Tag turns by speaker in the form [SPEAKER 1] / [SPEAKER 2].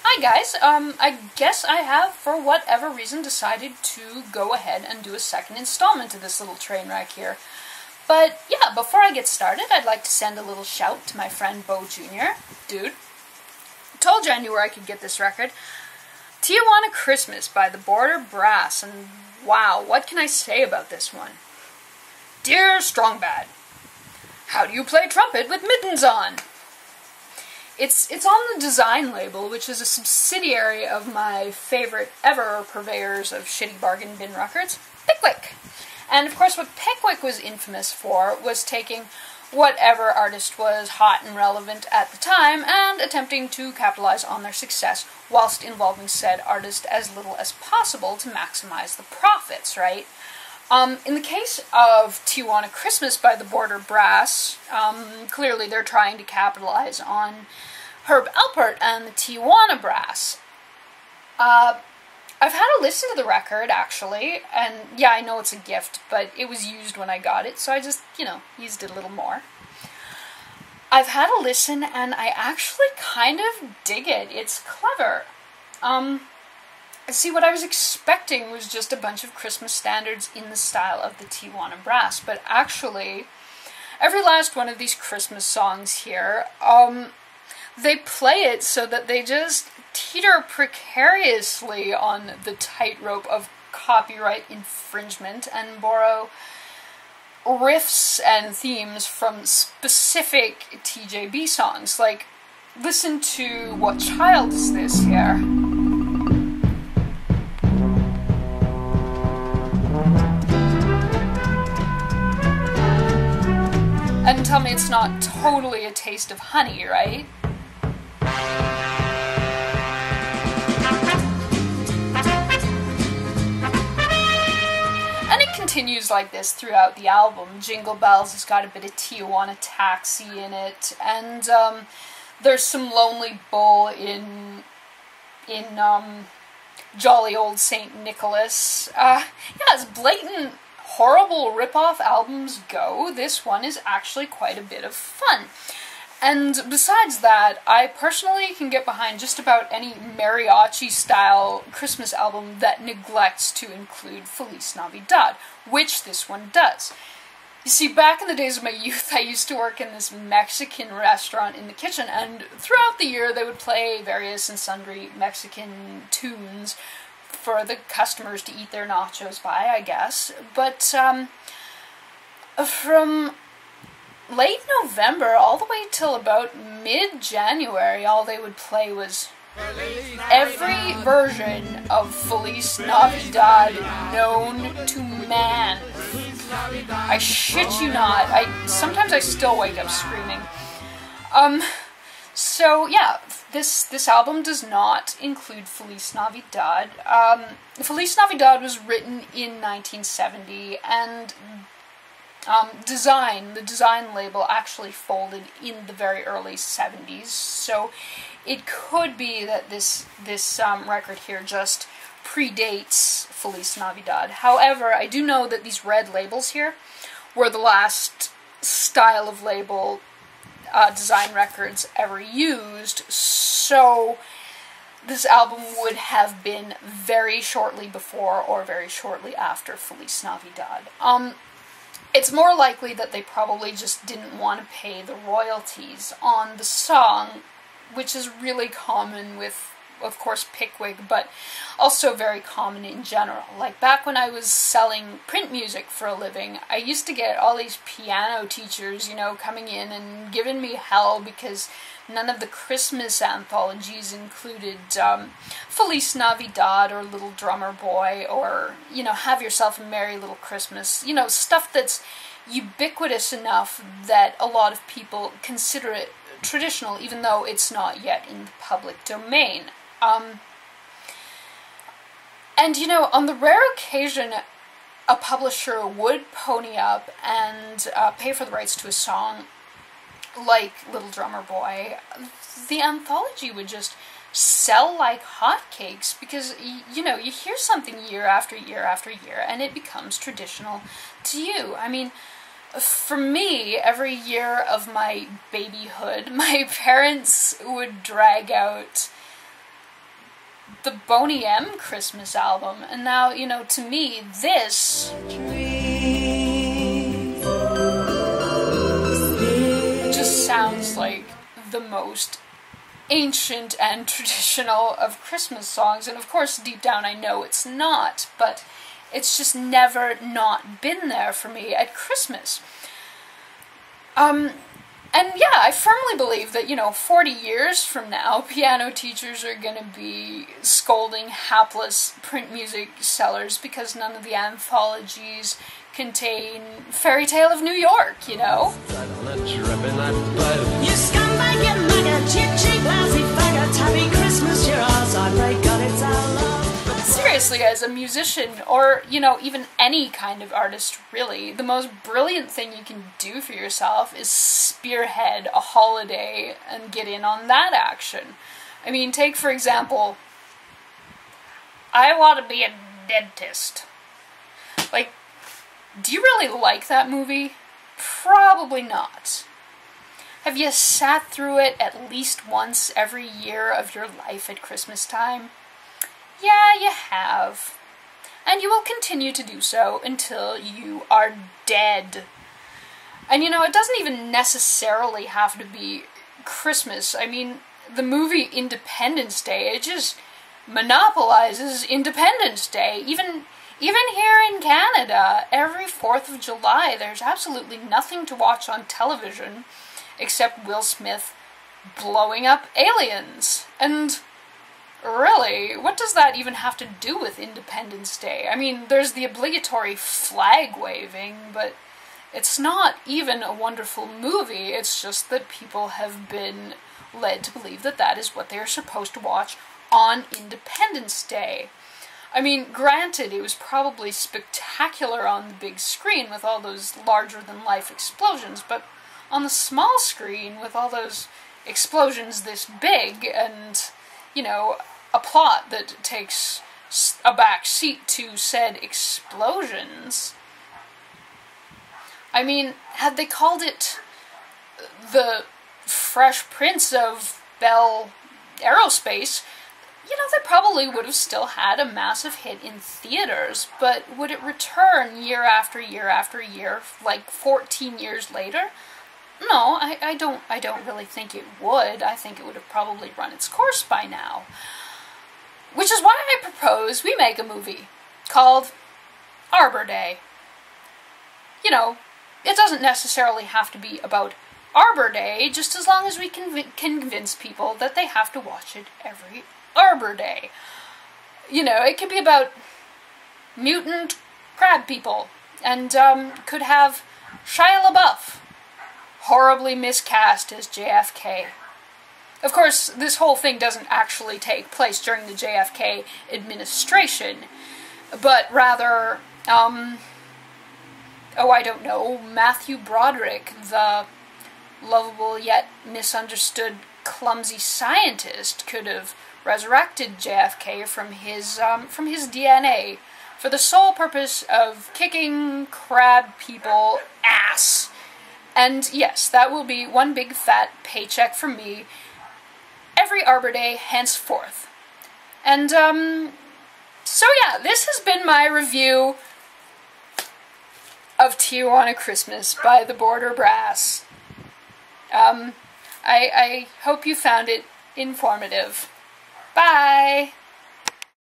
[SPEAKER 1] Hi guys, I guess I have, for whatever reason, decided to go ahead and do a second installment of this little train wreck here. But yeah, before I get started, I'd like to send a little shout to my friend Bo Jr. Dude, told you I knew where I could get this record. Tijuana Christmas by the Border Brass, and wow, what can I say about this one? Dear Strongbad, how do you play trumpet with mittens on? It's on the Design label, which is a subsidiary of my favorite ever purveyors of shitty bargain bin records, Pickwick. And of course what Pickwick was infamous for was taking whatever artist was hot and relevant at the time and attempting to capitalize on their success whilst involving said artist as little as possible to maximize the profits, right? In the case of Tijuana Christmas by the Border Brass, clearly they're trying to capitalize on Herb Alpert and the Tijuana Brass. I've had a listen to the record, actually, and yeah, I know it's a gift, but it was used when I got it, so I just, used it a little more. I've had a listen, and I actually kind of dig it. It's clever. See, what I was expecting was just a bunch of Christmas standards in the style of the Tijuana Brass, but actually, every last one of these Christmas songs here, they play it so that they just teeter precariously on the tightrope of copyright infringement and borrow riffs and themes from specific TJB songs. Like, listen to What Child Is This here? And tell me it's not totally a taste of honey, right? And it continues like this throughout the album. Jingle Bells has got a bit of Tijuana Taxi in it, and there's some Lonely Bull in Jolly Old St. Nicholas. As blatant horrible rip-off albums go, this one is actually quite a bit of fun. And besides that, I personally can get behind just about any mariachi-style Christmas album that neglects to include Feliz Navidad, which this one does. You see, back in the days of my youth, I used to work in this Mexican restaurant in the kitchen, and throughout the year they would play various and sundry Mexican tunes for the customers to eat their nachos by, I guess. But from late November all the way till about mid-January, all they would play was every version of Feliz Navidad known to man. I shit you not. Sometimes I still wake up screaming. So yeah, this album does not include Feliz Navidad. Feliz Navidad was written in 1970, and the Design label actually folded in the very early 70s, so it could be that this record here just predates Feliz Navidad. However, I do know that these red labels here were the last style of label Design records ever used, so this album would have been very shortly before or very shortly after Feliz Navidad. It's more likely that they probably just didn't want to pay the royalties on the song, which is really common with, of course, Pickwick, but also very common in general. Like, back when I was selling print music for a living, I used to get all these piano teachers, coming in and giving me hell because none of the Christmas anthologies included Feliz Navidad or Little Drummer Boy or, Have Yourself a Merry Little Christmas. Stuff that's ubiquitous enough that a lot of people consider it traditional, even though it's not yet in the public domain. And, on the rare occasion a publisher would pony up and pay for the rights to a song like Little Drummer Boy, the anthology would just sell like hotcakes because, you hear something year after year after year and it becomes traditional to you. I mean, for me, every year of my babyhood, my parents would drag out the Boney M Christmas album. And now, you know, to me, this just sounds like the most ancient and traditional of Christmas songs. And of course, deep down I know it's not, but it's just never not been there for me at Christmas. And yeah, I firmly believe that, you know, 40 years from now, piano teachers are going to be scolding hapless print music sellers because none of the anthologies contain Fairy Tale of New York, you know? You scumbag, you maggot, cheap, lousy faggot, happy Christmas, you're ours, I pray God it's our love. Seriously, guys, a musician, or, you know, even any kind of artist, really, the most brilliant thing you can do for yourself is spearhead a holiday and get in on that action. I mean, take, for example, I want to be a dentist. Like, do you really like that movie? Probably not. Have you sat through it at least once every year of your life at Christmas time? Yeah, you have. And you will continue to do so until you are dead. And you know, it doesn't even necessarily have to be Christmas. I mean, the movie Independence Day, it just monopolizes Independence Day. Even here in Canada, every 4th of July, there's absolutely nothing to watch on television except Will Smith blowing up aliens. And really, what does that even have to do with Independence Day? I mean, there's the obligatory flag waving, but it's not even a wonderful movie. It's just that people have been led to believe that that is what they are supposed to watch on Independence Day. I mean, granted, it was probably spectacular on the big screen with all those larger-than-life explosions, but on the small screen with all those explosions this big and, you know, a plot that takes a back seat to said explosions. I mean, had they called it the Fresh Prince of Bel Aerospace, you know, they probably would have still had a massive hit in theaters, but would it return year after year after year, like 14 years later? No, I don't really think it would. I think it would have probably run its course by now. Which is why I propose we make a movie called Arbor Day. You know, it doesn't necessarily have to be about Arbor Day, just as long as we can convince people that they have to watch it every Arbor Day. You know, it could be about mutant crab people, and could have Shia LaBeouf horribly miscast as JFK. Of course, this whole thing doesn't actually take place during the JFK administration, but rather, I don't know, Matthew Broderick, the lovable yet misunderstood clumsy scientist, could have resurrected JFK from his DNA for the sole purpose of kicking crab people ass. And yes, that will be one big fat paycheck from me every Arbor Day henceforth. And, so yeah, this has been my review of Tijuana Christmas by the Border Brass. I hope you found it informative.